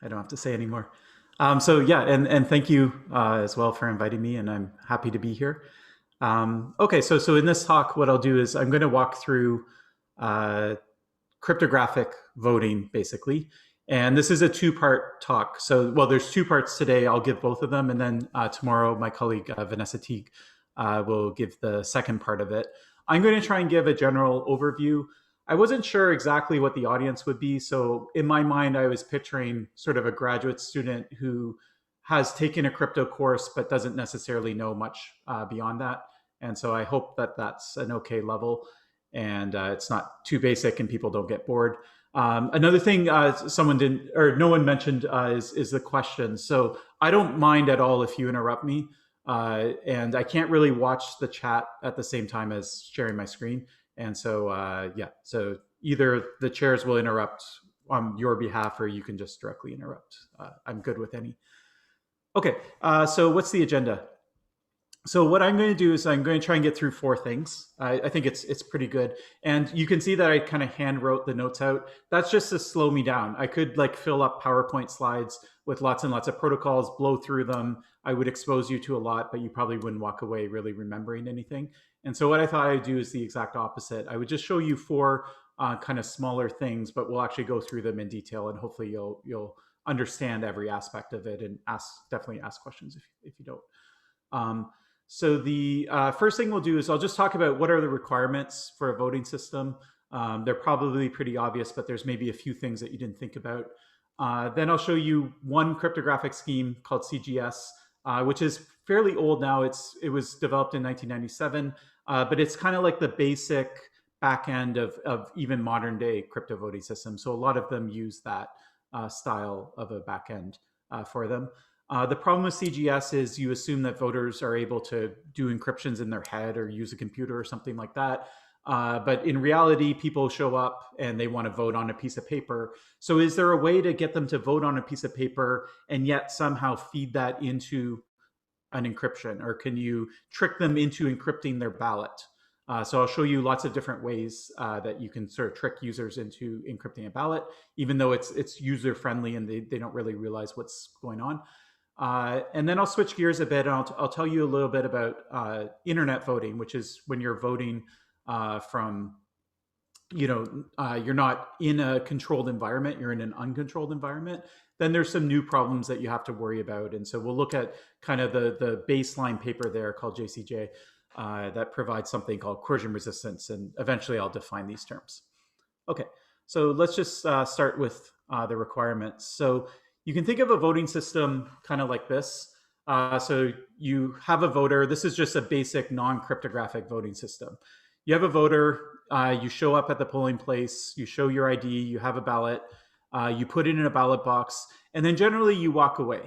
I don't have to say anymore. So yeah, and thank you as well for inviting me, and I'm happy to be here. Okay, so in this talk, what I'll do is I'm going to walk through uh, cryptographic voting, basically. And this is a two-part talk. So, well, there's two parts today. I'll give both of them, and then tomorrow, my colleague Vanessa Teague will give the second part of it. I'm going to try and give a general overview. I wasn't sure exactly what the audience would be, so in my mind, I was picturing sort of a graduate student who has taken a crypto course but doesn't necessarily know much beyond that. And so I hope that that's an okay level and it's not too basic and people don't get bored. Another thing someone didn't, or no one mentioned is the questions. So I don't mind at all if you interrupt me. And I can't really watch the chat at the same time as sharing my screen. And so, yeah, so either the chairs will interrupt on your behalf or you can just directly interrupt. I'm good with any. Okay, so what's the agenda? So what I'm going to do is I'm going to try and get through four things. I think it's pretty good. And you can see that I kind of hand wrote the notes out. That's just to slow me down. I could like fill up PowerPoint slides with lots and lots of protocols, blow through them. I would expose you to a lot, but you probably wouldn't walk away really remembering anything. And so what I thought I'd do is the exact opposite. I would just show you four kind of smaller things, but we'll actually go through them in detail and hopefully you'll understand every aspect of it and definitely ask questions if you don't. So the first thing we'll do is I'll just talk about what are the requirements for a voting system. They're probably pretty obvious, but there's maybe a few things that you didn't think about. Then I'll show you one cryptographic scheme called CGS, which is fairly old now. It was developed in 1997, but it's kind of like the basic back end of even modern day crypto voting systems. So a lot of them use that style of a back end for them. The problem with CGS is you assume that voters are able to do encryptions in their head or use a computer or something like that. But in reality, people show up and they want to vote on a piece of paper. So is there a way to get them to vote on a piece of paper and yet somehow feed that into an encryption? Or can you trick them into encrypting their ballot? So I'll show you lots of different ways that you can sort of trick users into encrypting a ballot, even though it's user-friendly and they don't really realize what's going on. And then I'll switch gears a bit and I'll tell you a little bit about internet voting, which is when you're voting from, you're not in a controlled environment, you're in an uncontrolled environment. Then there's some new problems that you have to worry about. And so we'll look at kind of the baseline paper there called JCJ that provides something called coercion resistance. And eventually I'll define these terms. Okay, so let's just start with the requirements. So you can think of a voting system kind of like this. So you have a voter. This is just a basic non-cryptographic voting system. You have a voter. You show up at the polling place. You show your ID. You have a ballot. You put it in a ballot box. And then generally you walk away.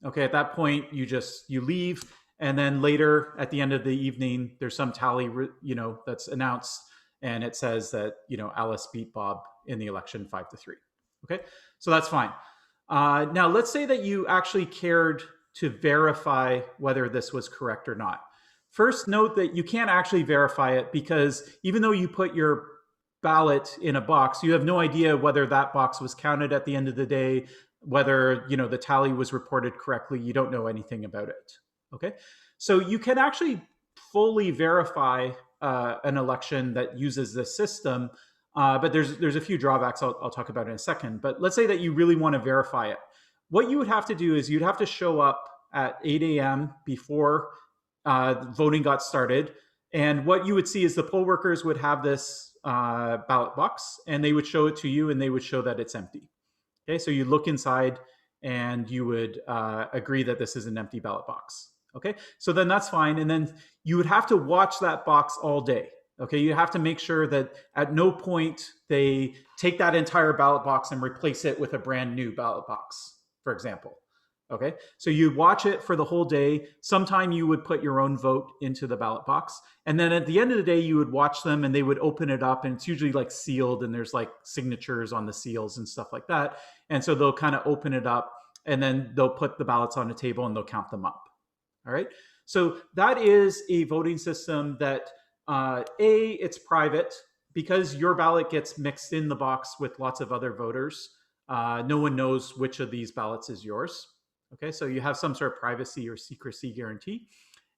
Okay, at that point, you leave. And then later at the end of the evening, there's some tally that's announced. And it says that Alice beat Bob in the election 5-3. Okay, so that's fine. Now, let's say that you actually cared to verify whether this was correct or not. First, note that you can't actually verify it because even though you put your ballot in a box, you have no idea whether that box was counted at the end of the day, whether the tally was reported correctly. You don't know anything about it. Okay, so you can actually fully verify an election that uses this system. But there's a few drawbacks I'll talk about in a second. But let's say that you really want to verify it. What you would have to do is you'd have to show up at 8 a.m. before voting got started. And what you would see is the poll workers would have this ballot box and they would show it to you and they would show that it's empty. Okay, so you look inside and you would agree that this is an empty ballot box. Okay, so then that's fine. And then you would have to watch that box all day. Okay, you have to make sure that at no point they take that entire ballot box and replace it with a brand new ballot box, for example. Okay, so you watch it for the whole day. Sometime you would put your own vote into the ballot box. And then at the end of the day, you would watch them and they would open it up and it's usually like sealed and there's like signatures on the seals and stuff like that. And so they'll kind of open it up and then they'll put the ballots on a table and they'll count them up. All right, so that is a voting system that it's private because your ballot gets mixed in the box with lots of other voters. no one knows which of these ballots is yours. Okay, so you have some sort of privacy or secrecy guarantee.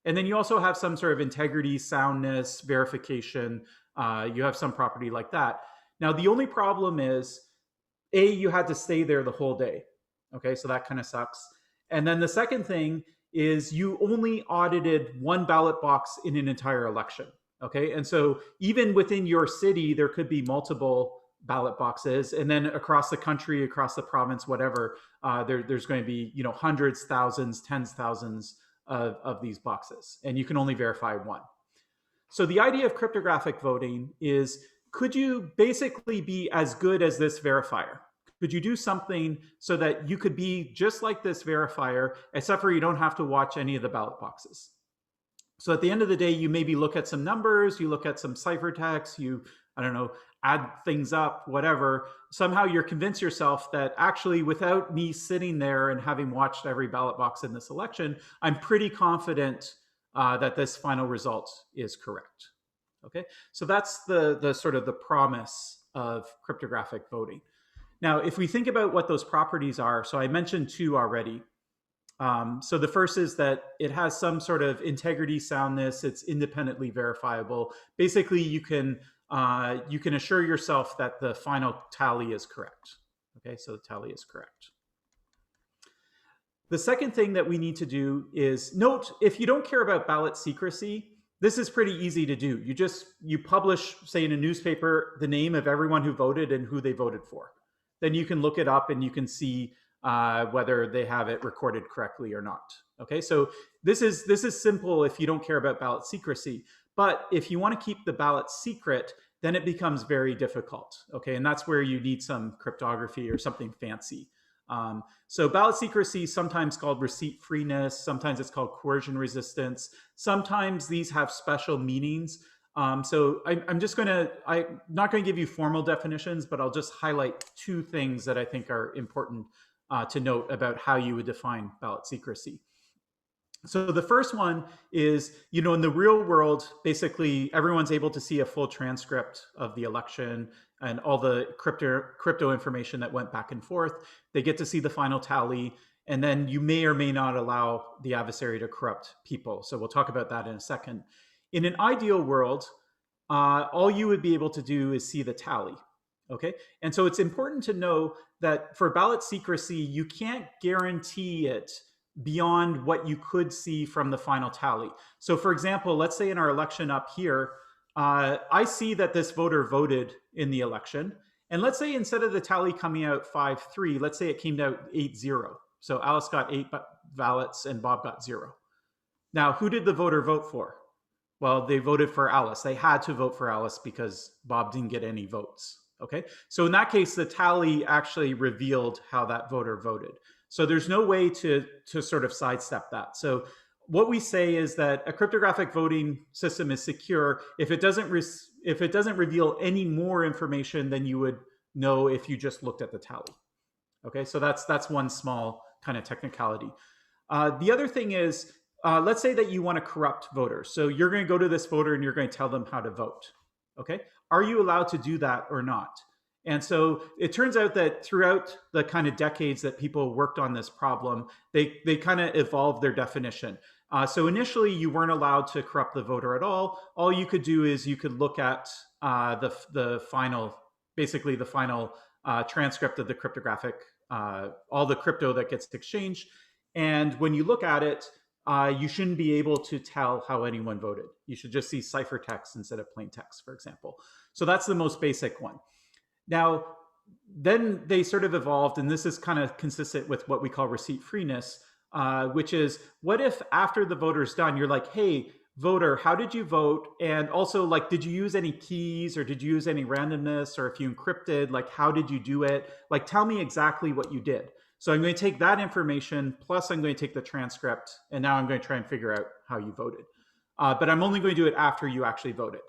And then you also have some sort of integrity, soundness, verification. You have some property like that. Now, the only problem is, A, you had to stay there the whole day. Okay, so that kind of sucks. And then the second thing is you only audited one ballot box in an entire election. Okay, and so even within your city, there could be multiple ballot boxes, and then across the country, across the province, whatever, there's going to be hundreds, thousands, tens of thousands of these boxes, and you can only verify one. So the idea of cryptographic voting is, could you basically be as good as this verifier? Could you do something so that you could be just like this verifier, except for you don't have to watch any of the ballot boxes? So at the end of the day, you maybe look at some numbers, you look at some ciphertext, you, I don't know, add things up, whatever. Somehow you're convinced yourself that actually, without me sitting there and having watched every ballot box in this election, I'm pretty confident that this final result is correct. Okay, so that's the sort of the promise of cryptographic voting. Now, if we think about what those properties are, so I mentioned two already. So the first is that it has some sort of integrity, soundness. It's independently verifiable. Basically, you can assure yourself that the final tally is correct. Okay, so the tally is correct. The second thing that we need to do is note, if you don't care about ballot secrecy, this is pretty easy to do. You publish, say in a newspaper, the name of everyone who voted and who they voted for. Then you can look it up and you can see whether they have it recorded correctly or not. Okay, so this is simple if you don't care about ballot secrecy. But if you want to keep the ballot secret, then it becomes very difficult. Okay, and that's where you need some cryptography or something fancy. So ballot secrecy, sometimes called receipt freeness, sometimes it's called coercion resistance. Sometimes these have special meanings. So I'm not going to give you formal definitions, but I'll just highlight two things that I think are important to note about how you would define ballot secrecy. So the first one is, in the real world, basically everyone's able to see a full transcript of the election and all the crypto information that went back and forth. They get to see the final tally, and then you may or may not allow the adversary to corrupt people. So we'll talk about that in a second. In an ideal world, all you would be able to do is see the tally. Okay, and so it's important to know that for ballot secrecy, you can't guarantee it beyond what you could see from the final tally. So for example, let's say in our election up here, I see that this voter voted in the election. And let's say instead of the tally coming out 5-3, let's say it came out 8-0. So Alice got 8 ballots and Bob got 0. Now, who did the voter vote for? Well, they voted for Alice. They had to vote for Alice because Bob didn't get any votes. Okay, so in that case, the tally actually revealed how that voter voted. So there's no way to sort of sidestep that. So what we say is that a cryptographic voting system is secure if it doesn't reveal any more information than you would know if you just looked at the tally. Okay, so that's one small kind of technicality. The other thing is, let's say that you want to corrupt voters. So you're going to go to this voter and you're going to tell them how to vote. Okay, are you allowed to do that or not? And so it turns out that throughout the kind of decades that people worked on this problem, they kind of evolved their definition. So initially, you weren't allowed to corrupt the voter at all. All you could do is you could look at the final transcript of the cryptographic, all the crypto that gets exchanged. And when you look at it, you shouldn't be able to tell how anyone voted. You should just see ciphertext instead of plain text, for example. So that's the most basic one. Now, then they sort of evolved, and this is kind of consistent with what we call receipt freeness, which is, what if after the voter's done, you're like, hey, voter, how did you vote? And also, like, did you use any keys, or did you use any randomness, or if you encrypted, like, how did you do it? Like, tell me exactly what you did. So I'm going to take that information, plus I'm going to take the transcript, and now I'm going to try and figure out how you voted. But I'm only going to do it after you actually voted.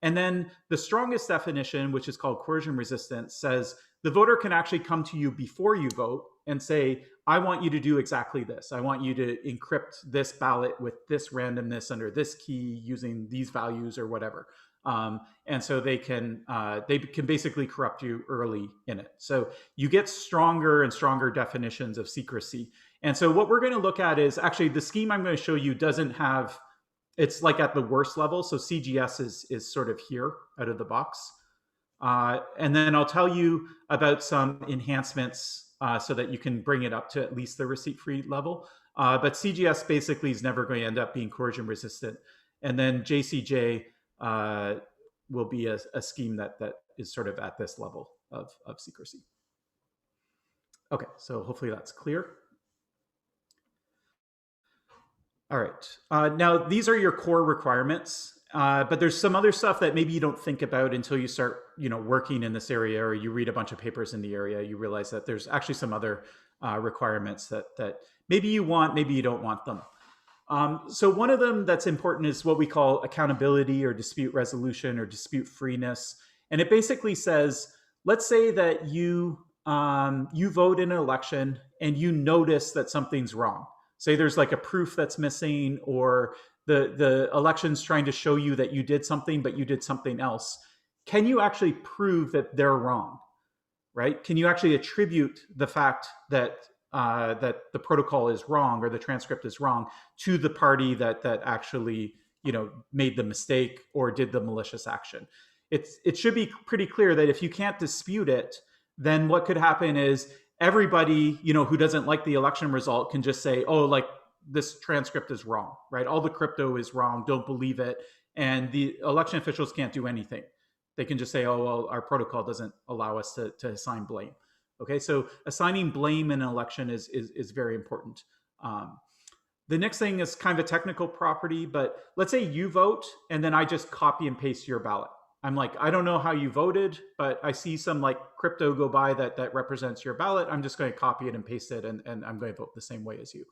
And then the strongest definition, which is called coercion resistance, says the voter can actually come to you before you vote and say, I want you to do exactly this. I want you to encrypt this ballot with this randomness under this key using these values or whatever. And so they can basically corrupt you early in it. So you get stronger and stronger definitions of secrecy. And so what we're going to look at is actually the scheme I'm going to show you doesn't have, it's like at the worst level. So CGS is sort of here out of the box. And then I'll tell you about some enhancements so that you can bring it up to at least the receipt-free level. But CGS basically is never going to end up being coercion resistant. And then JCJ will be a scheme that is sort of at this level of secrecy. Okay, so hopefully that's clear. All right, now these are your core requirements, but there's some other stuff that maybe you don't think about until you start, working in this area, or you read a bunch of papers in the area. You realize that there's actually some other requirements that maybe you want, maybe you don't want them. So one of them that's important is what we call accountability or dispute resolution or dispute freeness. And it basically says, let's say that you vote in an election and you notice that something's wrong. Say there's like a proof that's missing, or the election's trying to show you that you did something, but you did something else. Can you actually prove that they're wrong, right? Can you actually attribute the fact that that the protocol is wrong or the transcript is wrong to the party that actually made the mistake or did the malicious action? It should be pretty clear that if you can't dispute it, then what could happen is everybody who doesn't like the election result can just say, oh, like this transcript is wrong, right? All the crypto is wrong, don't believe it. And the election officials can't do anything. They can just say, oh, well, our protocol doesn't allow us to assign blame. Okay, so assigning blame in an election is very important. The next thing is kind of a technical property, but let's say you vote and then I just copy and paste your ballot. I'm like, I don't know how you voted, but I see some like crypto go by that represents your ballot. I'm just going to copy it and paste it, and I'm going to vote the same way as you.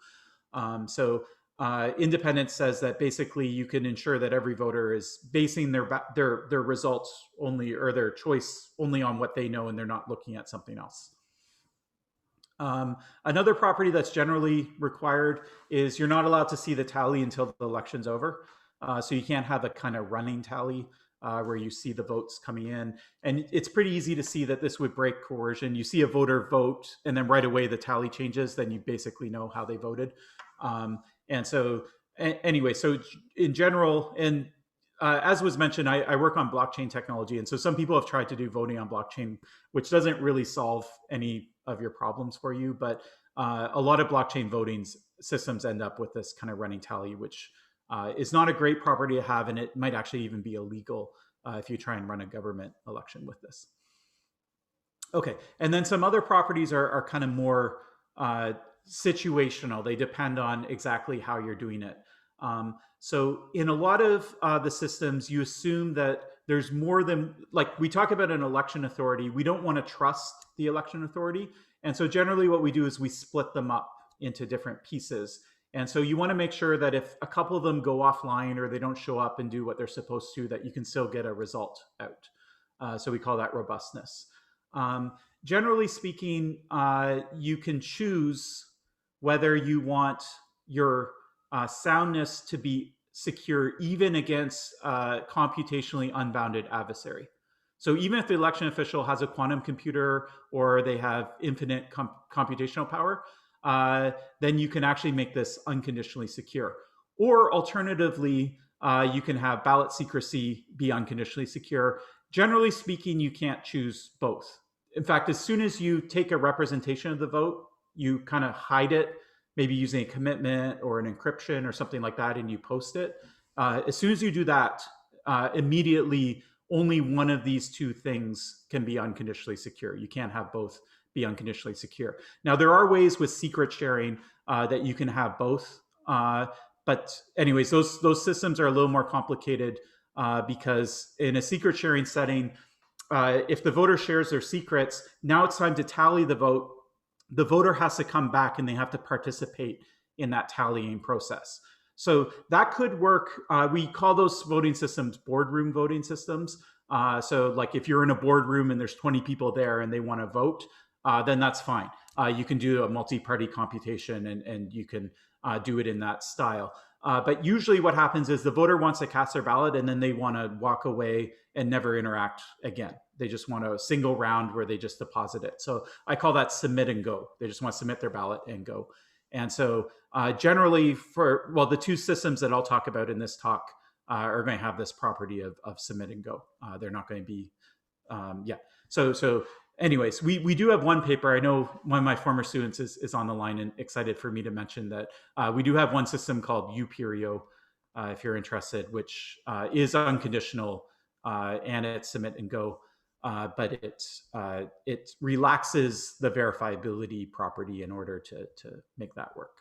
Independence says that basically you can ensure that every voter is basing their results only, or their choice only, on what they know, and they're not looking at something else. Another property that's generally required is you're not allowed to see the tally until the election's over. So you can't have a kind of running tally where you see the votes coming in. And it's pretty easy to see that this would break coercion. You see a voter vote and then right away the tally changes, then you basically know how they voted. And so anyway, so in general, and as was mentioned, I work on blockchain technology. And so some people have tried to do voting on blockchain, which doesn't really solve any of your problems for you. But a lot of blockchain voting systems end up with this kind of running tally, which is not a great property to have. And it might actually even be illegal if you try and run a government election with this. Okay, and then some other properties are kind of more situational. They depend on exactly how you're doing it. So in a lot of the systems, you assume that there's more than, like we talk about an election authority, we don't want to trust the election authority. And so generally what we do is we split them up into different pieces. And so you want to make sure that if a couple of them go offline or they don't show up and do what they're supposed to, that you can still get a result out. So we call that robustness. Generally speaking, you can choose whether you want your soundness to be secure even against computationally unbounded adversary. So even if the election official has a quantum computer or they have infinite computational power, then you can actually make this unconditionally secure. Or alternatively, you can have ballot secrecy be unconditionally secure. Generally speaking, you can't choose both. In fact, as soon as you take a representation of the vote, you kind of hide it, maybe using a commitment or an encryption or something like that, and you post it. As soon as you do that, immediately only one of these two things can be unconditionally secure. You can't have both be unconditionally secure. Now, there are ways with secret sharing that you can have both. But anyways, those systems are a little more complicated because in a secret sharing setting, if the voter shares their secrets, now it's time to tally the vote. The voter has to come back and they have to participate in that tallying process. So that could work. We call those voting systems boardroom voting systems. So like if you're in a boardroom and there's 20 people there and they want to vote, then that's fine. You can do a multi-party computation and you can do it in that style. But usually what happens is the voter wants to cast their ballot and then they want to walk away and never interact again. They just want a single round where they just deposit it. So I call that submit and go. They just want to submit their ballot and go. And so generally the two systems that I'll talk about in this talk are going to have this property of submit and go. They're not going to be, So anyways, we do have one paper. I know one of my former students is on the line and excited for me to mention that we do have one system called uPerio, if you're interested, which is unconditional and it's submit and go, but it relaxes the verifiability property in order to make that work.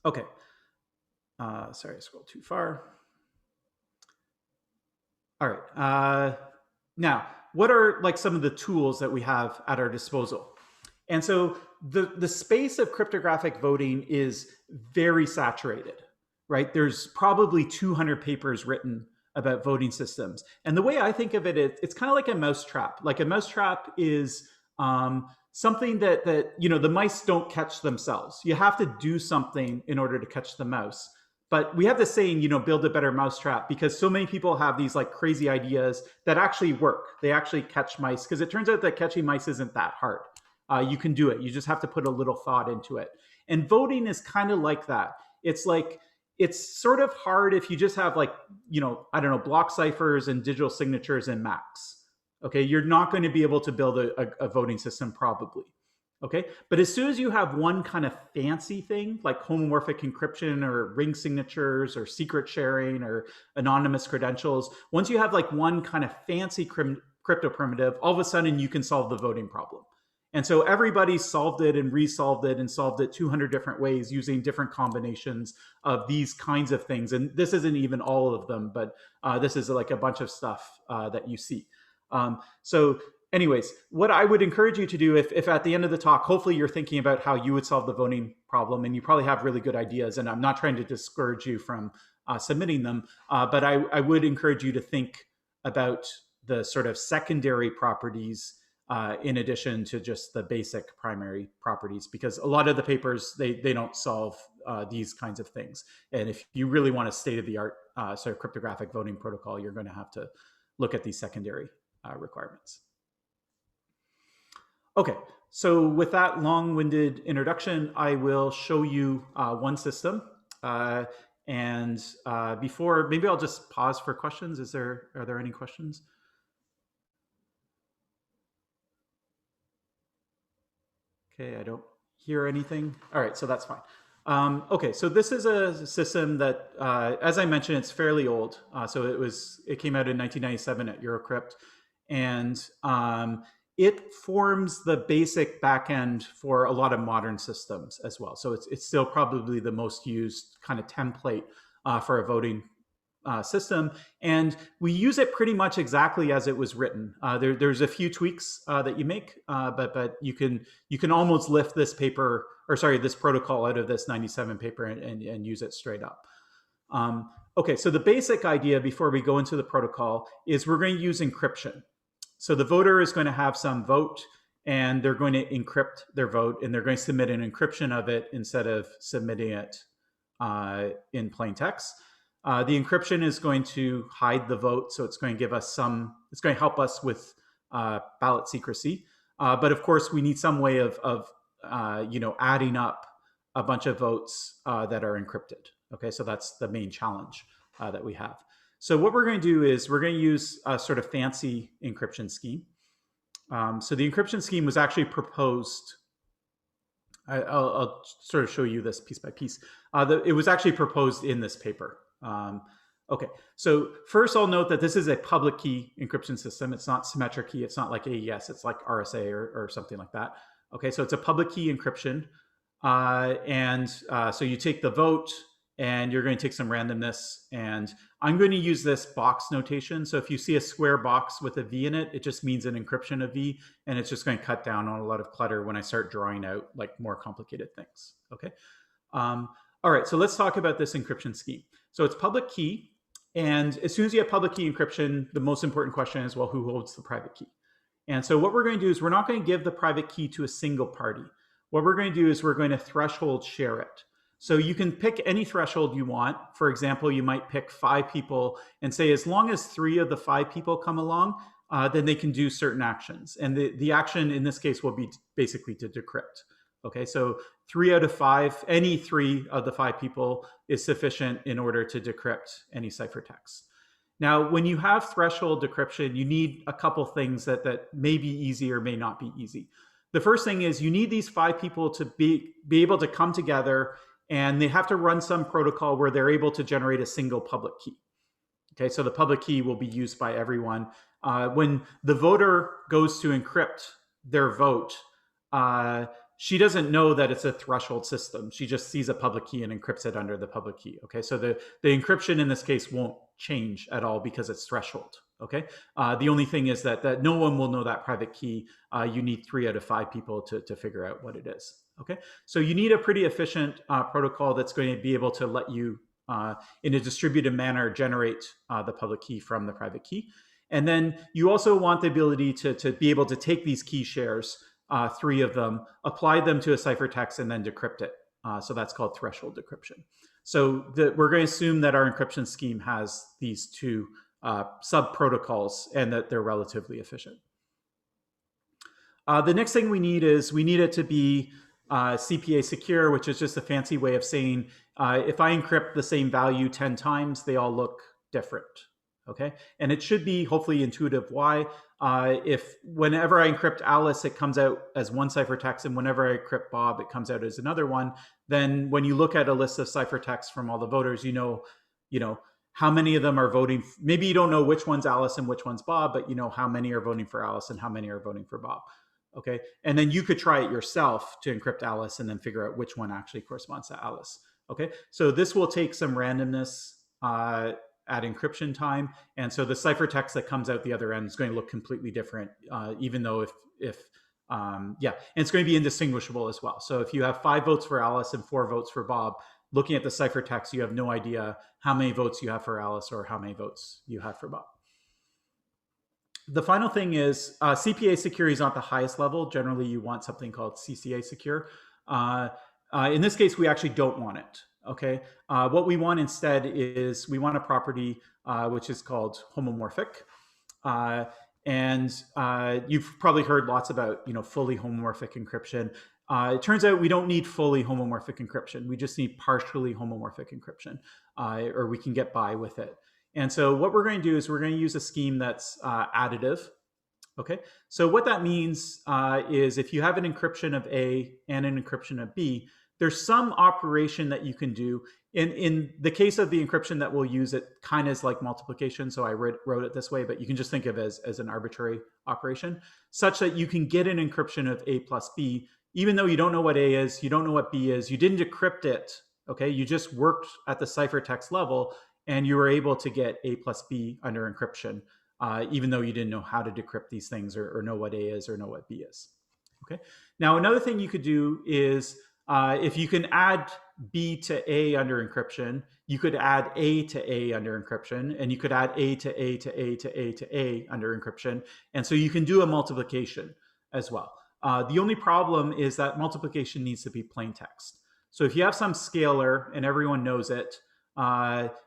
Okay, sorry, I scrolled too far. All right. Now, what are like some of the tools that we have at our disposal? And so the space of cryptographic voting is very saturated, right? There's probably 200 papers written about voting systems. And the way I think of it, it's kind of like a mousetrap. Like a mousetrap is something that the mice don't catch themselves. You have to do something in order to catch the mouse. But we have this saying, build a better mousetrap, because so many people have these like crazy ideas that actually work. They actually catch mice, because it turns out that catching mice isn't that hard. You can do it. You just have to put a little thought into it. And voting is kind of like that. It's like, it's sort of hard if you just have like, block ciphers and digital signatures and Macs. Okay, you're not going to be able to build a voting system probably. Okay, but as soon as you have one kind of fancy thing like homomorphic encryption or ring signatures or secret sharing or anonymous credentials, once you have like one kind of fancy crypto primitive, all of a sudden you can solve the voting problem. And so everybody solved it and resolved it and solved it 200 different ways using different combinations of these kinds of things. And this isn't even all of them, but this is like a bunch of stuff that you see. So anyways, what I would encourage you to do, if at the end of the talk, hopefully you're thinking about how you would solve the voting problem, and you probably have really good ideas, and I'm not trying to discourage you from submitting them, but I would encourage you to think about the sort of secondary properties in addition to just the basic primary properties, because a lot of the papers, they don't solve these kinds of things. And if you really want a state-of-the-art sort of cryptographic voting protocol, you're going to have to look at these secondary requirements. Okay, so with that long-winded introduction, I will show you one system. And before, maybe I'll just pause for questions. Are there any questions? Okay, I don't hear anything. All right, so that's fine. Okay, so this is a system that, as I mentioned, it's fairly old. So it came out in 1997 at Eurocrypt, and it forms the basic backend for a lot of modern systems as well. So it's still probably the most used kind of template for a voting system, and we use it pretty much exactly as it was written. There's a few tweaks that you make, but you can almost lift this protocol out of this 97 paper and use it straight up. Okay, so the basic idea before we go into the protocol is we're going to use encryption. So the voter is going to have some vote, and they're going to encrypt their vote, and they're going to submit an encryption of it instead of submitting it in plain text. The encryption is going to hide the vote, so it's going to give us it's going to help us with ballot secrecy. But of course, we need some way of adding up a bunch of votes that are encrypted. Okay, so that's the main challenge that we have. So what we're going to do is we're going to use a sort of fancy encryption scheme. So the encryption scheme was actually proposed. I'll sort of show you this piece by piece. It was actually proposed in this paper. Okay, so first I'll note that this is a public key encryption system. It's not symmetric key. It's not like AES. It's like RSA or something like that. Okay, so it's a public key encryption. So you take the vote, and you're going to take some randomness. And I'm going to use this box notation. So if you see a square box with a V in it, it just means an encryption of V. And it's just going to cut down on a lot of clutter when I start drawing out like more complicated things. Okay. All right, so let's talk about this encryption scheme. So it's public key. And as soon as you have public key encryption, the most important question is, well, who holds the private key? And so what we're going to do is we're not going to give the private key to a single party. What we're going to do is we're going to threshold share it. So you can pick any threshold you want. For example, you might pick 5 people and say, as long as 3 of the 5 people come along, then they can do certain actions. And the action in this case will be basically to decrypt. Okay, so 3 out of 5, any 3 of the 5 people is sufficient in order to decrypt any ciphertext. Now, when you have threshold decryption, you need a couple things that may be easy or may not be easy. The first thing is you need these 5 people to be able to come together, and they have to run some protocol where they're able to generate a single public key. Okay, so the public key will be used by everyone. When the voter goes to encrypt their vote, she doesn't know that it's a threshold system. She just sees a public key and encrypts it under the public key. Okay, so the encryption in this case won't change at all because it's threshold. Okay, the only thing is that no one will know that private key. You need 3 out of 5 people to figure out what it is. Okay, so you need a pretty efficient protocol that's going to be able to let you, in a distributed manner, generate the public key from the private key. And then you also want the ability to be able to take these key shares, 3 of them, apply them to a ciphertext, and then decrypt it. So that's called threshold decryption. So we're going to assume that our encryption scheme has these 2 sub-protocols and that they're relatively efficient. The next thing we need it to be CPA secure, which is just a fancy way of saying if I encrypt the same value 10 times, they all look different. Okay, and it should be hopefully intuitive why. If whenever I encrypt Alice, it comes out as one ciphertext, and whenever I encrypt Bob, it comes out as another one, then when you look at a list of ciphertexts from all the voters, you know how many of them are voting. Maybe you don't know which one's Alice and which one's Bob, but you know how many are voting for Alice and how many are voting for Bob. Okay, and then you could try it yourself to encrypt Alice and then figure out which one actually corresponds to Alice. Okay, so this will take some randomness at encryption time, and so the ciphertext that comes out the other end is going to look completely different, even though and it's going to be indistinguishable as well. So if you have 5 votes for Alice and 4 votes for Bob, looking at the ciphertext, you have no idea how many votes you have for Alice or how many votes you have for Bob. The final thing is CPA secure is not the highest level. Generally, you want something called CCA secure. In this case, we actually don't want it. Okay, what we want instead is we want a property which is called homomorphic, and you've probably heard lots about fully homomorphic encryption. It turns out we don't need fully homomorphic encryption. We just need partially homomorphic encryption, or we can get by with it. And so what we're going to do is we're going to use a scheme that's additive. Okay, so what that means is if you have an encryption of A and an encryption of B, there's some operation that you can do. In the case of the encryption that we'll use, it kind of is like multiplication. So I wrote it this way, but you can just think of it as an arbitrary operation, such that you can get an encryption of A plus B, even though you don't know what A is, you don't know what B is, you didn't decrypt it. Okay, you just worked at the ciphertext level, and you were able to get A plus B under encryption, even though you didn't know how to decrypt these things or know what A is or know what B is. Okay. Now, another thing you could do is if you can add B to A under encryption, you could add A to A under encryption, and you could add A to A to A to A to A under encryption. And so you can do a multiplication as well. The only problem is that multiplication needs to be plain text. So if you have some scalar and everyone knows it,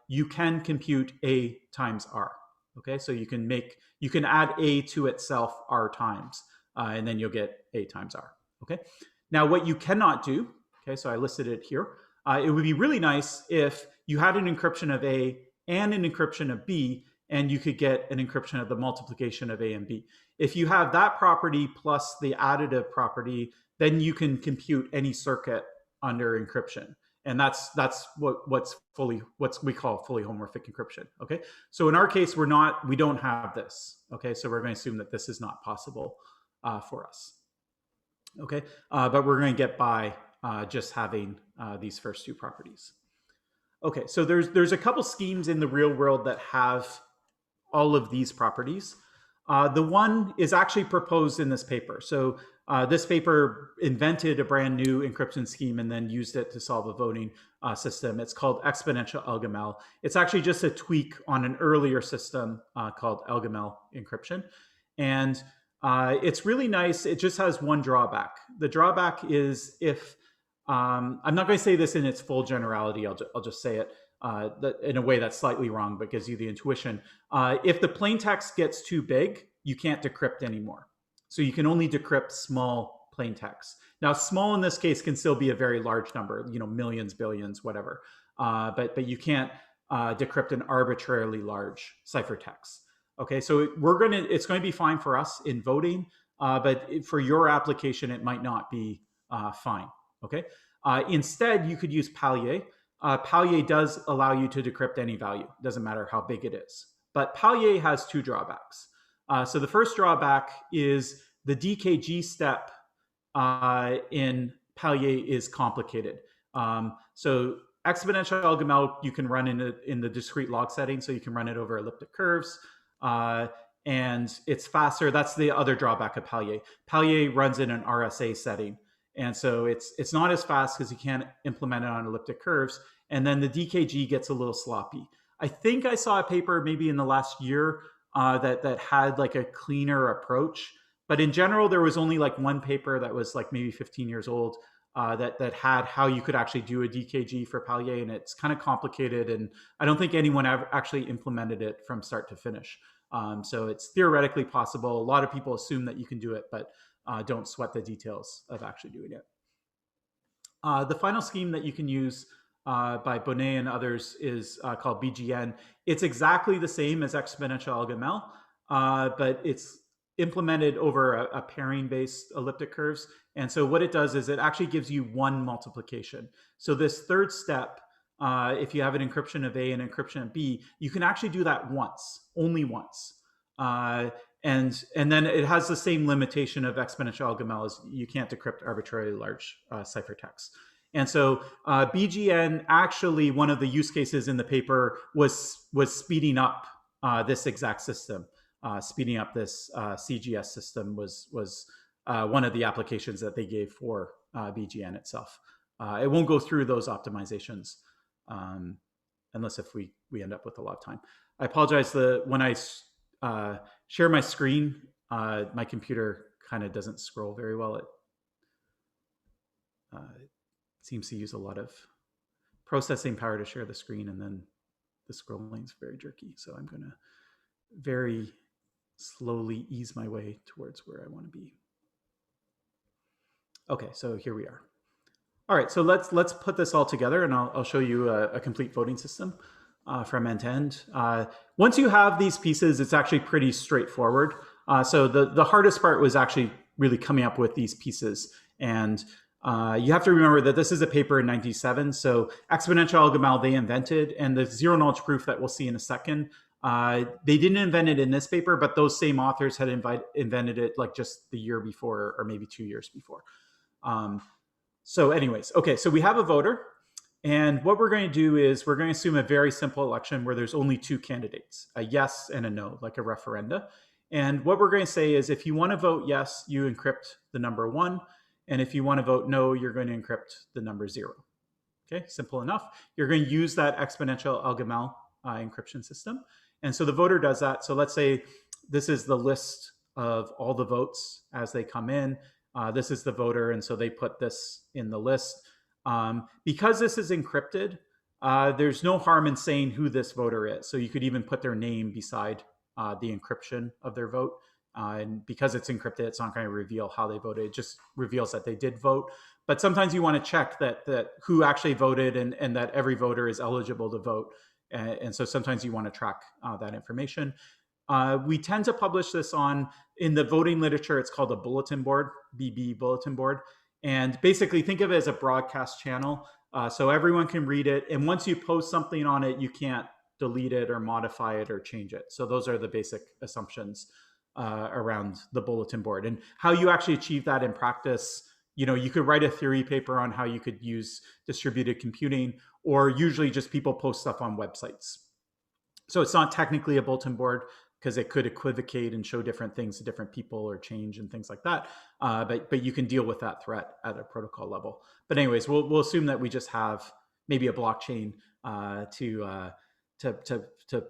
you can compute A times R. Okay, so you can add A to itself R times, and then you'll get A times R. Okay. Now, what you cannot do, okay, so I listed it here. It would be really nice if you had an encryption of A and an encryption of B, and you could get an encryption of the multiplication of A and B. If you have that property plus the additive property, then you can compute any circuit under encryption. And that's what we call fully homomorphic encryption. Okay, so in our case, we don't have this. Okay, so we're going to assume that this is not possible for us. Okay, but we're going to get by just having these first 2 properties. Okay, so there's a couple schemes in the real world that have all of these properties. The one is actually proposed in this paper. So this paper invented a brand new encryption scheme and then used it to solve a voting system. It's called exponential LGML. It's actually just a tweak on an earlier system called LGML encryption. And it's really nice. It just has one drawback. The drawback is if I'm not going to say this in its full generality. I'll just say it in a way that's slightly wrong, but gives you the intuition. If the plain text gets too big, you can't decrypt anymore. So you can only decrypt small plain text. Now, small in this case can still be a very large number, millions, billions, whatever. But you can't decrypt an arbitrarily large ciphertext. Okay, so it's going to be fine for us in voting, but for your application, it might not be fine. Okay. Instead, you could use Pallier. Pallier does allow you to decrypt any value. Doesn't matter how big it is. But Pallier has two drawbacks. So the first drawback is the DKG step in Pallier is complicated. So exponential LGML you can run in the discrete log setting, so you can run it over elliptic curves. And it's faster. That's the other drawback of Pallier. Pallier runs in an RSA setting. And so it's not as fast because you can't implement it on elliptic curves. And then the DKG gets a little sloppy. I think I saw a paper maybe in the last year that had like a cleaner approach. But in general, there was only like one paper that was like maybe 15 years old that had how you could actually do a DKG for Pallier. And it's kind of complicated. And I don't think anyone ever actually implemented it from start to finish. So it's theoretically possible. A lot of people assume that you can do it, but don't sweat the details of actually doing it. The final scheme that you can use by Bonnet and others is called BGN. It's exactly the same as exponential LGML, but it's implemented over a pairing-based elliptic curves. And so what it does is it actually gives you one multiplication. So this third step, if you have an encryption of A and encryption of B, you can actually do that once, only once. And then it has the same limitation of exponential LGML as you can't decrypt arbitrarily large ciphertext. And so BGN, actually one of the use cases in the paper was speeding up this exact system. Speeding up this CGS system was one of the applications that they gave for BGN itself. It won't go through those optimizations unless if we end up with a lot of time. I apologize. When I share my screen, my computer kind of doesn't scroll very well. It seems to use a lot of processing power to share the screen, and then the scrolling is very jerky. So I'm going to very slowly ease my way towards where I want to be. Okay, so here we are. All right, so let's put this all together, and I'll show you a complete voting system from end to end. Once you have these pieces, it's actually pretty straightforward. So the hardest part was actually really coming up with these pieces. And you have to remember that this is a paper in 97. So exponential LGML they invented, and the zero knowledge proof that we'll see in a second, they didn't invent it in this paper, but those same authors had invented it like just the year before, or maybe 2 years before. So anyways, okay, so we have a voter. And what we're going to do is we're going to assume a very simple election where there's only two candidates, a yes and a no, like a referenda. And what we're going to say is if you want to vote yes, you encrypt the number 1. And if you want to vote no, you're going to encrypt the number 0. Okay, simple enough. You're going to use that exponential LGML encryption system. And so the voter does that. So let's say this is the list of all the votes as they come in. This is the voter, and so they put this in the list. Because this is encrypted, there's no harm in saying who this voter is. So you could even put their name beside the encryption of their vote. And because it's encrypted, it's not going to reveal how they voted. It just reveals that they did vote. But sometimes you want to check that who actually voted and that every voter is eligible to vote. And so sometimes you want to track that information. We tend to publish this in the voting literature, it's called a bulletin board, BB bulletin board. And basically think of it as a broadcast channel. So everyone can read it. And once you post something on it, you can't delete it or modify it or change it. So those are the basic assumptions around the bulletin board. And how you actually achieve that in practice, you could write a theory paper on how you could use distributed computing, or usually just people post stuff on websites. So it's not technically a bulletin board because it could equivocate and show different things to different people or change and things like that. But you can deal with that threat at a protocol level. But anyways, we'll assume that we just have maybe a blockchain to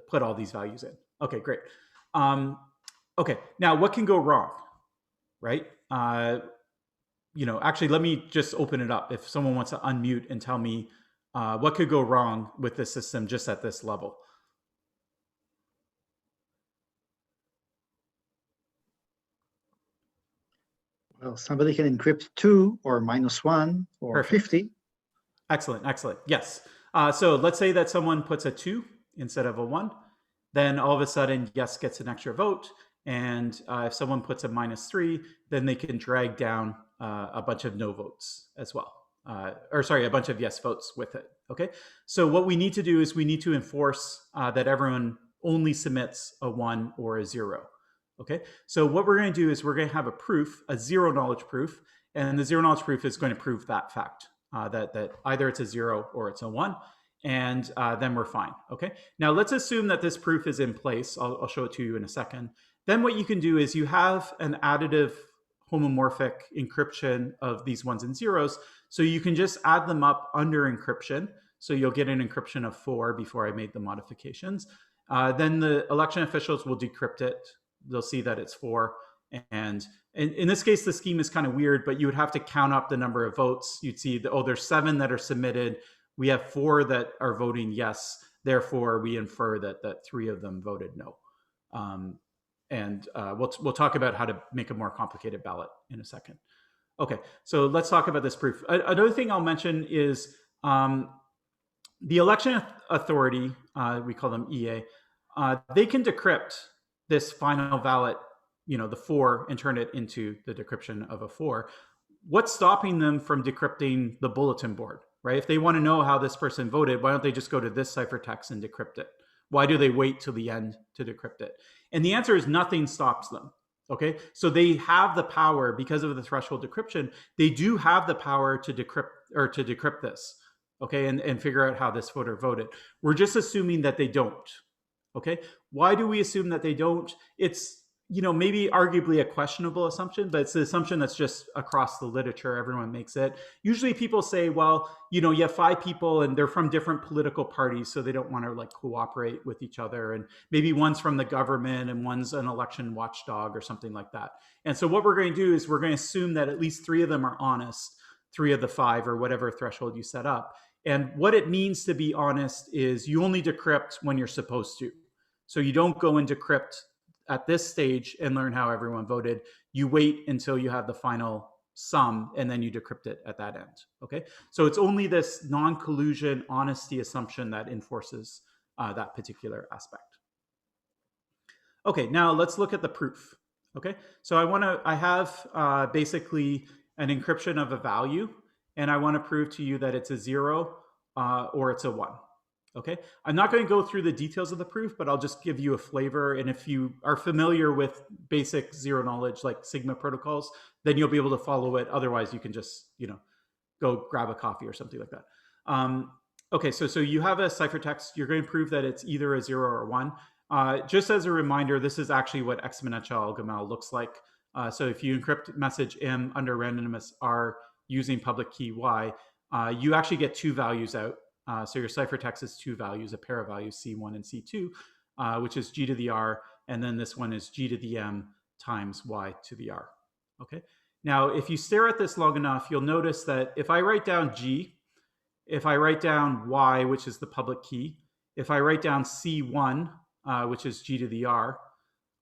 put all these values in. Okay, great. Okay, now what can go wrong, right? actually, let me just open it up. If someone wants to unmute and tell me what could go wrong with this system just at this level. Well, somebody can encrypt 2 or -1 or Perfect. 50. Excellent, excellent. Yes. So let's say that someone puts a 2 instead of a 1. Then all of a sudden, yes gets an extra vote. And if someone puts a -3, then they can drag down a bunch of no votes as well. Or sorry, a bunch of yes votes with it. Okay. So what we need to do is we need to enforce that everyone only submits a 1 or a 0. Okay. So what we're going to do is we're going to have a proof, a zero knowledge proof, and the zero knowledge proof is going to prove that fact, that either it's a 0 or it's a 1. And then we're fine. Okay. Now let's assume that this proof is in place. I'll show it to you in a second. Then what you can do is you have an additive homomorphic encryption of these ones and zeros. So you can just add them up under encryption. So you'll get an encryption of 4 before I made the modifications. Then the election officials will decrypt it. They'll see that it's 4. And in this case, the scheme is kind of weird, but you would have to count up the number of votes. You'd see, there's 7 that are submitted. We have 4 that are voting yes. Therefore, we infer that 3 of them voted no. We'll talk about how to make a more complicated ballot in a second. Okay, so let's talk about this proof. Another thing I'll mention is the election authority, we call them EA, they can decrypt this final ballot, the 4, and turn it into the decryption of a 4. What's stopping them from decrypting the bulletin board, right? If they want to know how this person voted, why don't they just go to this ciphertext and decrypt it? Why do they wait till the end to decrypt it? And the answer is nothing stops them. Okay, so they have the power because of the threshold decryption. They do have the power to decrypt this, okay, and figure out how this voter voted. We're just assuming that they don't. Okay, why do we assume that they don't? It's maybe arguably a questionable assumption, but it's the assumption that's just across the literature. Everyone makes it. Usually people say, well, you have 5 people and they're from different political parties, so they don't want to cooperate with each other. And maybe one's from the government and one's an election watchdog or something like that. And so what we're going to do is we're going to assume that at least 3 of them are honest, 3 of the 5 or whatever threshold you set up. And what it means to be honest is you only decrypt when you're supposed to. So you don't go and decrypt at this stage and learn how everyone voted. You wait until you have the final sum and then you decrypt it at that end. Okay, so it's only this non-collusion honesty assumption that enforces that particular aspect. Okay, now let's look at the proof. Okay, so I have basically an encryption of a value, and I want to prove to you that it's a 0 or it's a 1. Okay, I'm not going to go through the details of the proof, but I'll just give you a flavor. And if you are familiar with basic zero knowledge like Sigma protocols, then you'll be able to follow it. Otherwise, you can just go grab a coffee or something like that. Okay, so you have a ciphertext. You're going to prove that it's either a 0 or a 1. Just as a reminder, this is actually what exponential Gamal looks like. So if you encrypt message M under randomness R using public key Y, you actually get 2 values out. So your ciphertext is 2 values, a pair of values, C1 and C2, which is G to the R, and then this one is G to the M times Y to the R. Okay. Now, if you stare at this long enough, you'll notice that if I write down G, if I write down Y, which is the public key, if I write down C1, which is G to the R,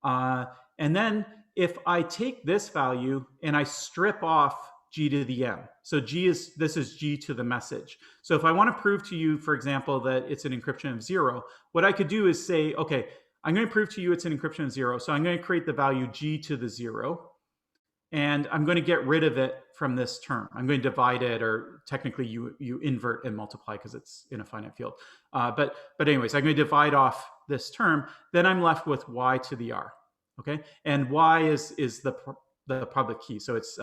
and then if I take this value and I strip off G to the M. So this is G to the message. So if I want to prove to you, for example, that it's an encryption of 0, what I could do is say, okay, I'm going to prove to you it's an encryption of 0. So I'm going to create the value G to the 0. And I'm going to get rid of it from this term. I'm going to divide it, or technically you invert and multiply because it's in a finite field. But anyways, I'm going to divide off this term. Then I'm left with Y to the R. Okay, and Y is the public key. So it's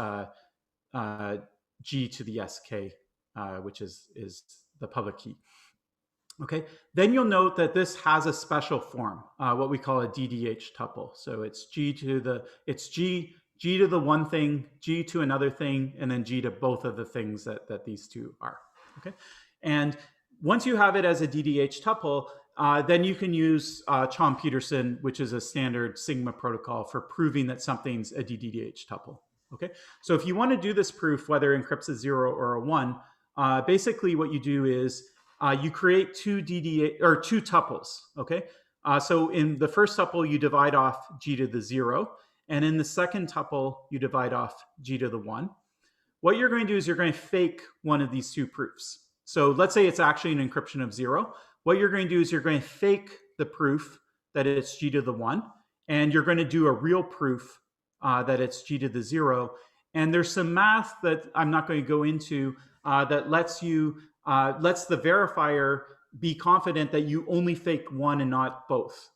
G to the SK, which is the public key. Okay, then you'll note that this has a special form, what we call a DDH tuple. So it's G to the one thing, G to another thing, and then G to both of the things that these two are. Okay, and once you have it as a DDH tuple, then you can use Chom-Peterson, which is a standard Sigma protocol for proving that something's a DDH tuple. Okay, so if you want to do this proof, whether encrypts a 0 or a 1, basically what you do is you create two DDA or two tuples. Okay, so in the first tuple you divide off g to the 0, and in the second tuple you divide off g to the 1. What you're going to do is you're going to fake one of these two proofs. So let's say it's actually an encryption of 0. What you're going to do is you're going to fake the proof that it's g to the 1, and you're going to do a real proof that it's g to the 0. And there's some math that I'm not going to go into that lets the verifier be confident that you only fake one and not both.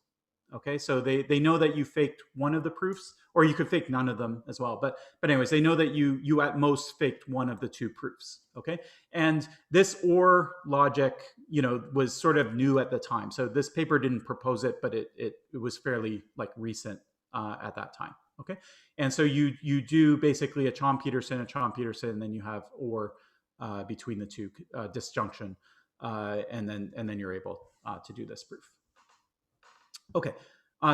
Okay, so they know that you faked one of the proofs, or you could fake none of them as well. But anyways, they know that you at most faked one of the two proofs. Okay, and this OR logic, was sort of new at the time. So this paper didn't propose it, but it was fairly like recent at that time. Okay, and so you do basically a Chom-Peterson, and then you have OR between the two, disjunction, and then you're able to do this proof. Okay,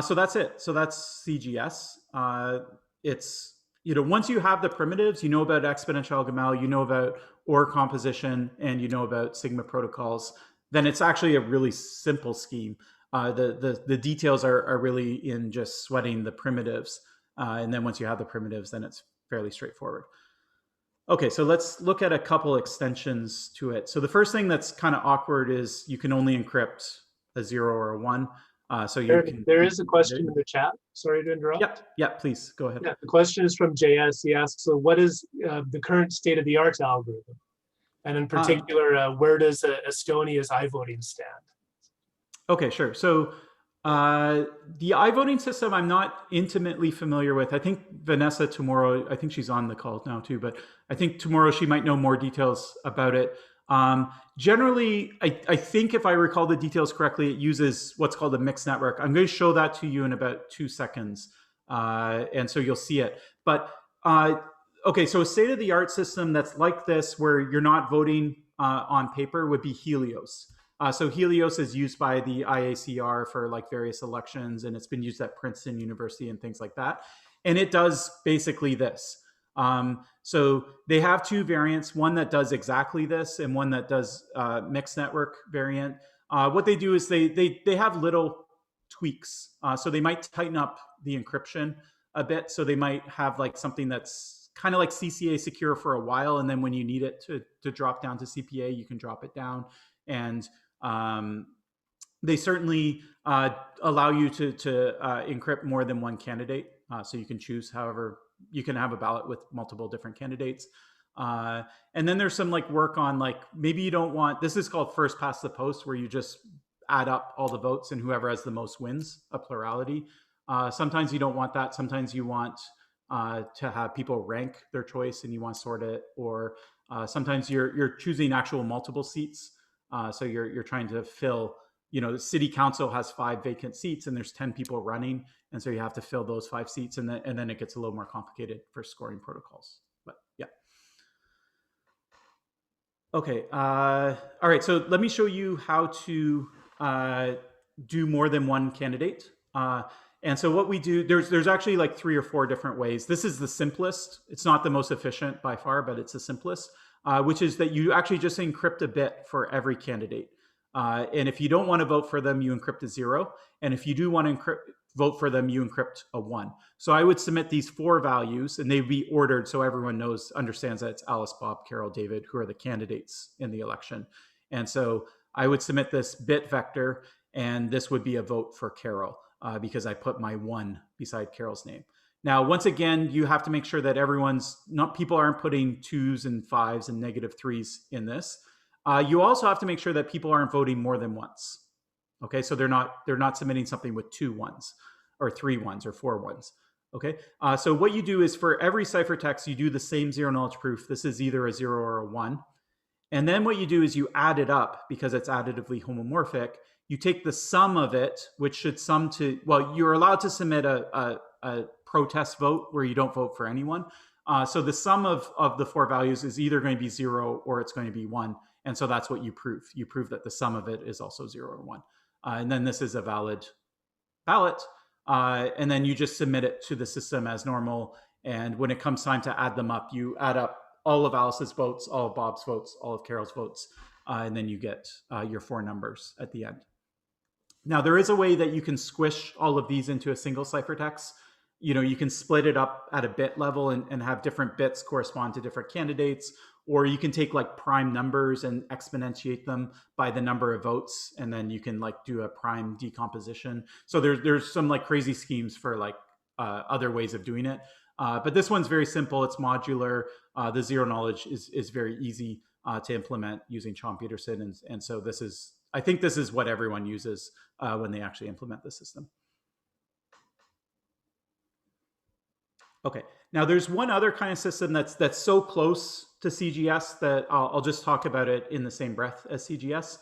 so that's it. So that's CGS. It's, once you have the primitives, you know about exponential Gamal, you know about OR composition, and you know about Sigma protocols, then it's actually a really simple scheme. The details are really in just sweating the primitives. And then once you have the primitives, then it's fairly straightforward. Okay, so let's look at a couple extensions to it. So the first thing that's kind of awkward is you can only encrypt a 0 or a 1. So there is a question in the chat. Sorry to interrupt. Yeah, please go ahead. Yeah, the question is from JS. He asks, so what is the current state-of-the-art algorithm? And in particular, where does Estonia's iVoting stand? Okay, sure. So the iVoting system, I'm not intimately familiar with. I think Vanessa tomorrow, I think she's on the call now too, but I think tomorrow she might know more details about it. Generally, I think if I recall the details correctly, it uses what's called a mixed network. I'm going to show that to you in about 2 seconds. And so you'll see it. But okay, so a state-of-the-art system that's like this, where you're not voting on paper, would be Helios. So Helios is used by the IACR for like various elections, and it's been used at Princeton University and things like that. And it does basically this. So they have two variants, one that does exactly this and one that does mixed network variant. What they do is they have little tweaks. So they might tighten up the encryption a bit. So they might have like something that's kind of like CCA secure for a while, and then when you need it to drop down to CPA, you can drop it down. And they certainly allow you to encrypt more than one candidate. So you can choose however, you can have a ballot with multiple different candidates. And then there's some like work on like, maybe you don't want, this is called first past the post, where you just add up all the votes and whoever has the most wins, a plurality. Sometimes you don't want that. Sometimes you want to have people rank their choice and you want to sort it, or sometimes you're choosing actual multiple seats. So you're trying to fill, the city council has 5 vacant seats and there's 10 people running. And so you have to fill those 5 seats, and then it gets a little more complicated for scoring protocols. But yeah. Okay. All right. So let me show you how to do more than one candidate. And so what we do, there's actually like 3 or 4 different ways. This is the simplest. It's not the most efficient by far, but it's the simplest, which is that you actually just encrypt a bit for every candidate. And if you don't want to vote for them, you encrypt a 0. And if you do want to vote for them, you encrypt a 1. So I would submit these 4 values, and they'd be ordered so everyone understands that it's Alice, Bob, Carol, David, who are the candidates in the election. And so I would submit this bit vector, and this would be a vote for Carol because I put my 1 beside Carol's name. Now, once again, you have to make sure that people aren't putting 2s and 5s and -3s in this. You also have to make sure that people aren't voting more than once. Okay, so they're not submitting something with 2 1s or 3 1s or 4 1s. Okay, so what you do is for every ciphertext, you do the same zero knowledge proof. This is either a 0 or a 1. And then what you do is you add it up because it's additively homomorphic. You take the sum of it, which should sum to, well, you're allowed to submit a protest vote where you don't vote for anyone. So the sum of the 4 values is either going to be 0 or it's going to be 1. And so that's what you prove. You prove that the sum of it is also 0 or 1. And then this is a valid ballot. And then you just submit it to the system as normal. And when it comes time to add them up, you add up all of Alice's votes, all of Bob's votes, all of Carol's votes, and then you get your 4 numbers at the end. Now, there is a way that you can squish all of these into a single ciphertext. You can split it up at a bit level and have different bits correspond to different candidates, or you can take like prime numbers and exponentiate them by the number of votes, and then you can like do a prime decomposition. So there's some like crazy schemes for like other ways of doing it. But this one's very simple. It's modular. The zero knowledge is very easy to implement using Chomp-Peterson. And so I think this is what everyone uses when they actually implement the system. Okay, now there's one other kind of system that's so close to CGS that I'll just talk about it in the same breath as CGS.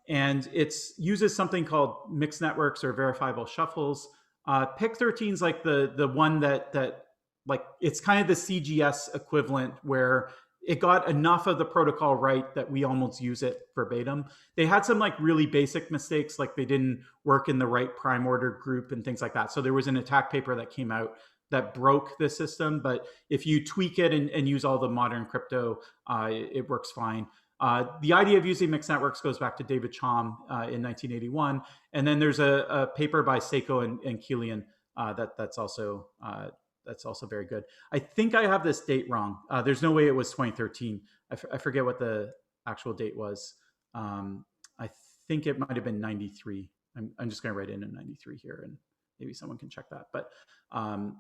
And it uses something called mixed networks or verifiable shuffles. PIC13 is like the one that like it's kind of the CGS equivalent where it got enough of the protocol right that we almost use it verbatim. They had some like really basic mistakes, like they didn't work in the right prime order group and things like that. So there was an attack paper that came out that broke the system, but if you tweak it and use all the modern crypto, it works fine. The idea of using mixed networks goes back to David Chom in 1981. And then there's a paper by Seiko and Kilian that's also very good. I think I have this date wrong. There's no way it was 2013. I forget what the actual date was. I think it might have been 93. I'm just going to write in 93 here, and maybe someone can check that. But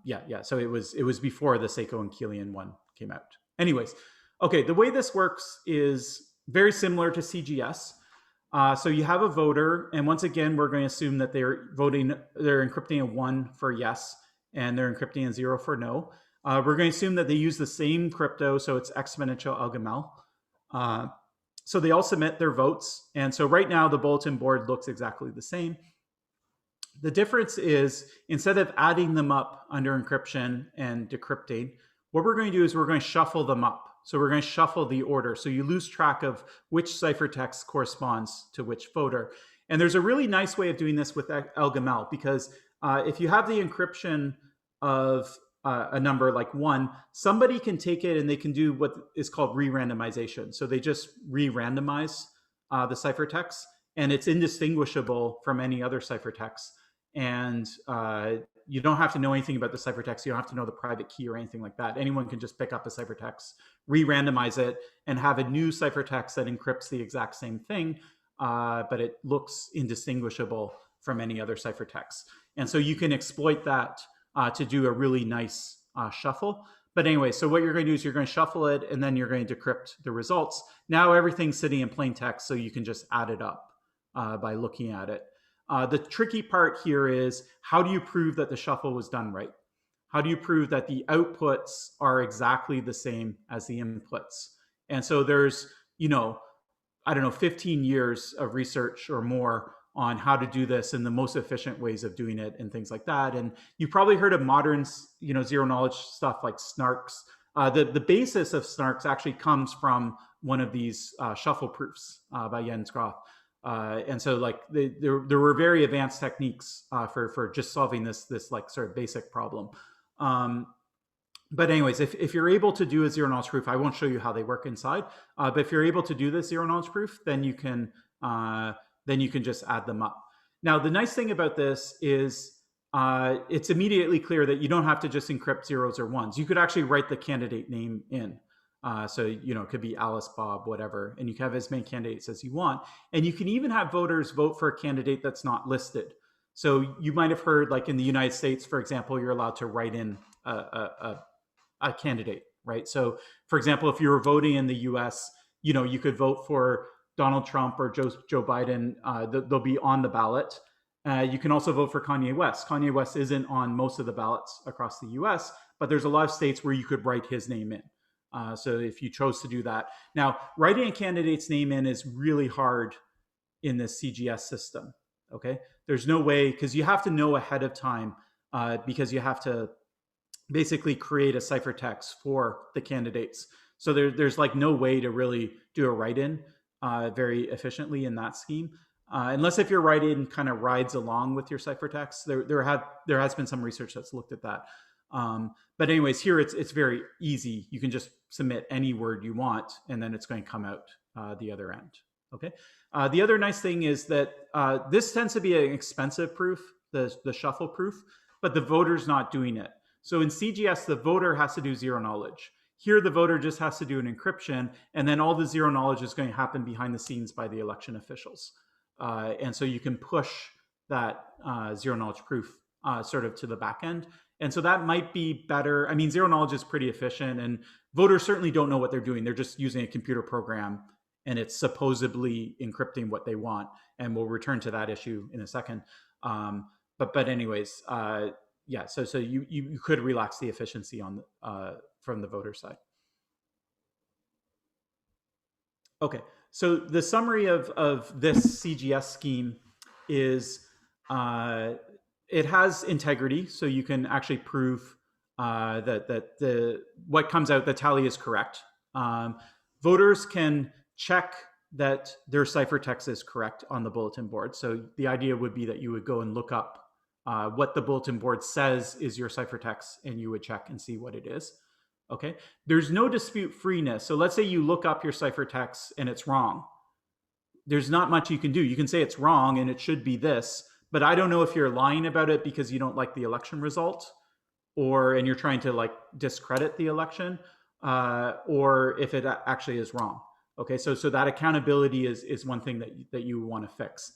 yeah. So it was before the Seiko and Kilian one came out. Anyways, okay. The way this works is very similar to CGS. So you have a voter, and once again, we're going to assume that they're encrypting a 1 for yes, and they're encrypting a 0 for no. We're going to assume that they use the same crypto, so it's exponential algamel. So they all submit their votes. And so right now, the bulletin board looks exactly the same. The difference is, instead of adding them up under encryption and decrypting, what we're going to do is we're going to shuffle them up. So we're going to shuffle the order. So you lose track of which ciphertext corresponds to which voter. And there's a really nice way of doing this with algamel, because if you have the encryption of a number like 1, somebody can take it and they can do what is called re-randomization. So they just re-randomize the ciphertext, and it's indistinguishable from any other ciphertext. And you don't have to know anything about the ciphertext. You don't have to know the private key or anything like that. Anyone can just pick up a ciphertext, re-randomize it, and have a new ciphertext that encrypts the exact same thing, but it looks indistinguishable from any other ciphertext. And so you can exploit that to do a really nice shuffle. But anyway, so what you're going to do is you're going to shuffle it, and then you're going to decrypt the results. Now everything's sitting in plain text, so you can just add it up by looking at it. The tricky part here is, how do you prove that the shuffle was done right? How do you prove that the outputs are exactly the same as the inputs? And so there's, 15 years of research or more on how to do this and the most efficient ways of doing it and things like that. And you've probably heard of modern, zero knowledge stuff like snarks. The basis of snarks actually comes from one of these shuffle proofs by Jens Graf. And so like there were very advanced techniques for just solving this like sort of basic problem. But anyways, if you're able to do a zero knowledge proof, I won't show you how they work inside. But if you're able to do this zero knowledge proof, then you can just add them up. Now, the nice thing about this is it's immediately clear that you don't have to just encrypt zeros or ones. You could actually write the candidate name in. So, it could be Alice, Bob, whatever, and you can have as many candidates as you want. And you can even have voters vote for a candidate that's not listed. So you might have heard, like in the United States, for example, you're allowed to write in a candidate, right? So, for example, if you were voting in the US, you could vote for Donald Trump or Joe Biden. They'll be on the ballot. You can also vote for Kanye West. Kanye West isn't on most of the ballots across the US, but there's a lot of states where you could write his name in. So if you chose to do that. Now, writing a candidate's name in is really hard in this CGS system, okay? There's no way, because you have to know ahead of time, because you have to basically create a ciphertext for the candidates. So there's like no way to really do a write-in very efficiently in that scheme. Unless if your write-in kind of rides along with your ciphertext. There has been some research that's looked at that. But anyways, here it's very easy. You can just submit any word you want, and then it's going to come out the other end. Okay. The other nice thing is that this tends to be an expensive proof, the shuffle proof, but the voter's not doing it. So in CGS, the voter has to do zero knowledge. Here, the voter just has to do an encryption, and then all the zero knowledge is going to happen behind the scenes by the election officials. And so you can push that zero knowledge proof sort of to the back end. And so that might be better. I mean, zero knowledge is pretty efficient, and voters certainly don't know what they're doing. They're just using a computer program, and it's supposedly encrypting what they want. And we'll return to that issue in a second. But anyways, yeah, so you could relax the efficiency on from the voter side. Okay, so the summary of this CGS scheme is it has integrity, so you can actually prove that what comes out, the tally is correct. Voters can check that their ciphertext is correct on the bulletin board. So the idea would be that you would go and look up what the bulletin board says is your ciphertext, and you would check and see what it is. Okay, there's no dispute freeness. So let's say you look up your ciphertext and it's wrong. There's not much you can do. You can say it's wrong and it should be this, but I don't know if you're lying about it because you don't like the election result, and you're trying to like discredit the election, or if it actually is wrong. Okay, so that accountability is one thing that you want to fix.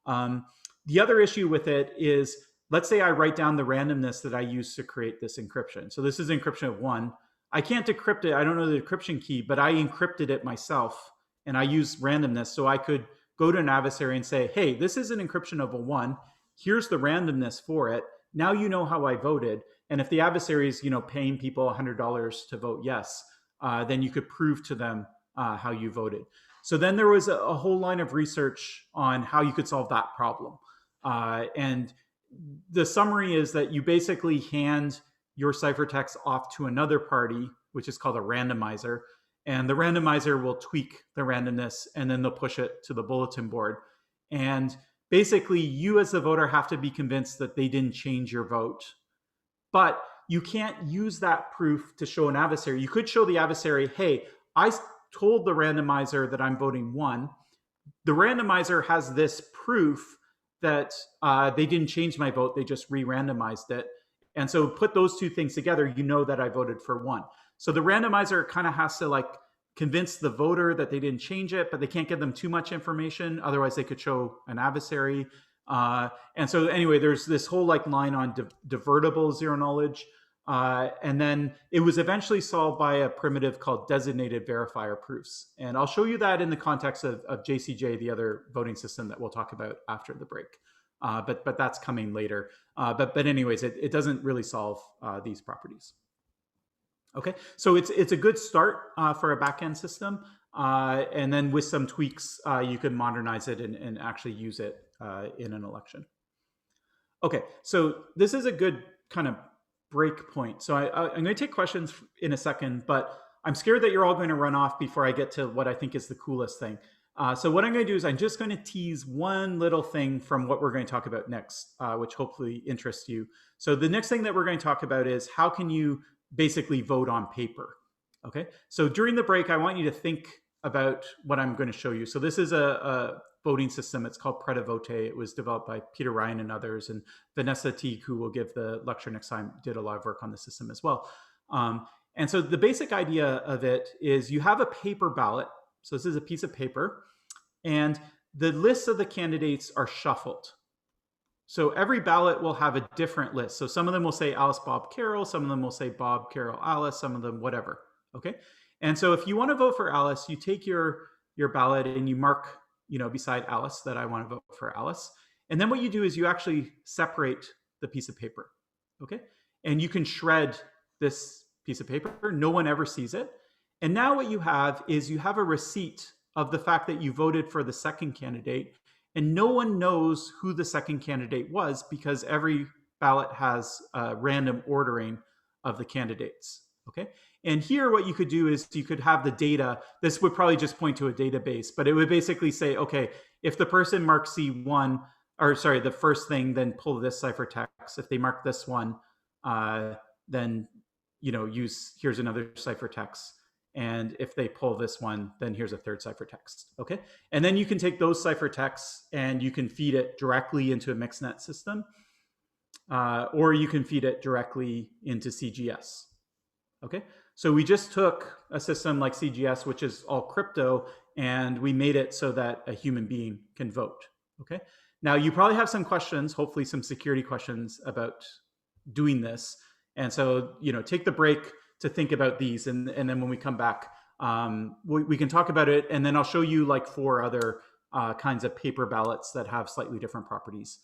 The other issue with it is, let's say I write down the randomness that I use to create this encryption. So this is encryption of 1. I can't decrypt it. I don't know the decryption key, but I encrypted it myself, and I use randomness. So I could go to an adversary and say, hey, this is an encryption of a 1. Here's the randomness for it. Now you know how I voted. And if the adversary is, paying people $100 to vote yes, then you could prove to them how you voted. So then there was a whole line of research on how you could solve that problem. And the summary is that you basically hand your ciphertext off to another party, which is called a randomizer. And the randomizer will tweak the randomness, and then they'll push it to the bulletin board. And basically, you as the voter have to be convinced that they didn't change your vote. But you can't use that proof to show an adversary. You could show the adversary, hey, I told the randomizer that I'm voting 1. The randomizer has this proof that they didn't change my vote, they just re-randomized it. And so put those two things together, you know that I voted for 1. So the randomizer kind of has to like convince the voter that they didn't change it, but they can't give them too much information. Otherwise they could show an adversary. And so anyway, there's this whole like line on divertible zero knowledge. And then it was eventually solved by a primitive called designated verifier proofs. And I'll show you that in the context of JCJ, the other voting system that we'll talk about after the break. But that's coming later. But anyways, it doesn't really solve these properties. Okay, so it's a good start for a backend system. And then with some tweaks, you can modernize it and actually use it in an election. Okay, so this is a good kind of break point. So I'm going to take questions in a second, but I'm scared that you're all going to run off before I get to what I think is the coolest thing. So what I'm going to do is I'm just going to tease one little thing from what we're going to talk about next, which hopefully interests you. So the next thing that we're going to talk about is how can you basically vote on paper. Okay, so during the break, I want you to think about what I'm going to show you. So this is a voting system. It's called Predivote. It was developed by Peter Ryan and others, and Vanessa Teague, who will give the lecture next time, did a lot of work on the system as well. And so the basic idea of it is you have a paper ballot. So this is a piece of paper, and the lists of the candidates are shuffled. So every ballot will have a different list. So some of them will say Alice, Bob, Carol. Some of them will say Bob, Carol, Alice. Some of them whatever. Okay. And so if you want to vote for Alice, you take your ballot and you mark, beside Alice that I want to vote for Alice. And then what you do is you actually separate the piece of paper. Okay. And you can shred this piece of paper. No one ever sees it. And now what you have is you have a receipt of the fact that you voted for the second candidate, and no one knows who the second candidate was because every ballot has a random ordering of the candidates. Okay. And here what you could do is you could have the data. This would probably just point to a database, but it would basically say, okay, if the person marks C1, or sorry, the first thing, then pull this ciphertext. If they mark this one, then, here's another ciphertext. And if they pull this one, then here's a third ciphertext. Okay. And then you can take those ciphertexts and you can feed it directly into a mixednet system, or you can feed it directly into CGS. Okay. So we just took a system like CGS, which is all crypto, and we made it so that a human being can vote. Okay. Now you probably have some questions, hopefully some security questions about doing this. And so, take the break to think about these. And then when we come back, we can talk about it. And then I'll show you like 4 other kinds of paper ballots that have slightly different properties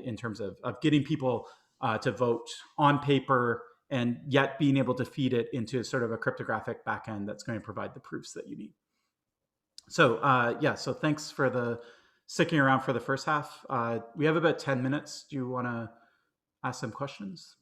in terms of getting people to vote on paper and yet being able to feed it into sort of a cryptographic backend that's going to provide the proofs that you need. So so thanks for sticking around for the first half. We have about 10 minutes. Do you want to ask some questions?